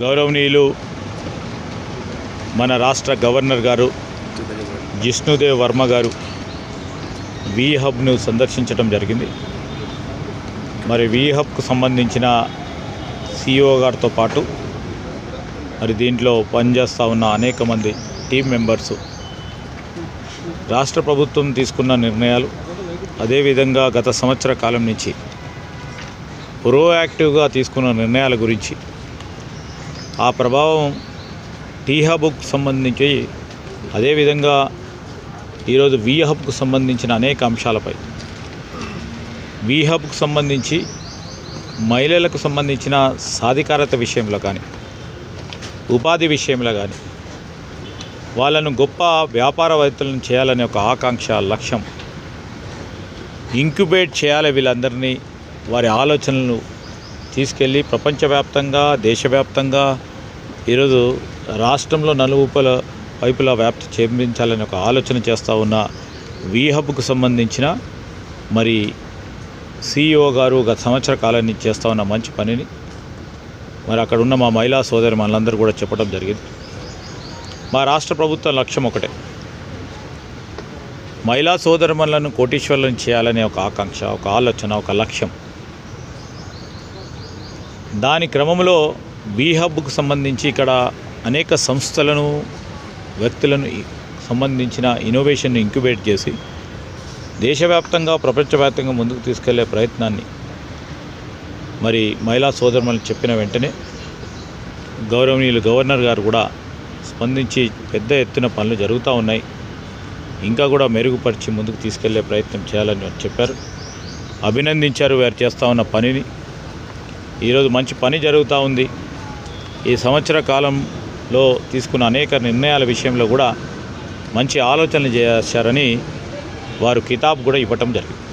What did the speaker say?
గౌరవనీయులు మన రాష్ట్ర గవర్నర్ గారు జిష్ణుదేవ్ వర్మ గారు వి హబ్ను సందర్శించడం జరిగింది. మరి వి హబ్కు సంబంధించిన సిఇఓ గారితో పాటు మరి దీంట్లో పనిచేస్తూ ఉన్న అనేక మంది టీం మెంబర్సు రాష్ట్ర ప్రభుత్వం తీసుకున్న నిర్ణయాలు, అదేవిధంగా గత సంవత్సర కాలం నుంచి ప్రోయాక్టివ్గా తీసుకున్న నిర్ణయాల గురించి, ఆ ప్రభావం టీ హబ్కు సంబంధించి, అదేవిధంగా ఈరోజు వి హబ్కు సంబంధించిన అనేక అంశాలపై, వి హబ్కు సంబంధించి మహిళలకు సంబంధించిన సాధికారత విషయంలో కానీ, ఉపాధి విషయంలో కానీ, వాళ్ళను గొప్ప వ్యాపారవేత్తలను చేయాలనే ఒక ఆకాంక్ష, లక్ష్యం, ఇంక్యుబేట్ చేయాలి వీళ్ళందరినీ, వారి ఆలోచనలను తీసుకెళ్ళి ప్రపంచవ్యాప్తంగా, దేశవ్యాప్తంగా ఈరోజు రాష్ట్రంలో వైపులా వ్యాప్తి చెందించాలని ఒక ఆలోచన చేస్తూ ఉన్న వి హబ్కు సంబంధించిన మరి సిఇఓ గారు గత సంవత్సర కాలం నుంచి చేస్తూ ఉన్న మంచి పనిని మరి అక్కడ ఉన్న మా మహిళా సోదరి మనందరూ కూడా చెప్పడం జరిగింది. మా రాష్ట్ర ప్రభుత్వ లక్ష్యం ఒకటే, మహిళా సోదరులను కోటీశ్వరులను చేయాలనే ఒక ఆకాంక్ష, ఒక ఆలోచన, ఒక లక్ష్యం. దాని క్రమంలో వి హబ్కు సంబంధించి ఇక్కడ అనేక సంస్థలను, వ్యక్తులను సంబంధించిన ఇన్నోవేషన్ను ఇంక్యుబేట్ చేసి దేశవ్యాప్తంగా, ప్రపంచవ్యాప్తంగా ముందుకు తీసుకెళ్లే ప్రయత్నాన్ని మరి మహిళా సోదరులను చెప్పిన వెంటనే గౌరవనీయులు గవర్నర్ గారు కూడా స్పందించి పెద్ద ఎత్తున పనులు జరుగుతూ ఉన్నాయి, ఇంకా కూడా మెరుగుపరిచి ముందుకు తీసుకెళ్లే ప్రయత్నం చేయాలని చెప్పారు. అభినందించారు వారు చేస్తూ ఉన్న పనిని. ఈరోజు మంచి పని జరుగుతూ ఉంది. ఈ సంవత్సర కాలంలో తీసుకున్న అనేక నిర్ణయాల విషయంలో కూడా మంచి ఆలోచనలు చేశారని వారు కితాబ్ కూడా ఇవ్వటం జరిగింది.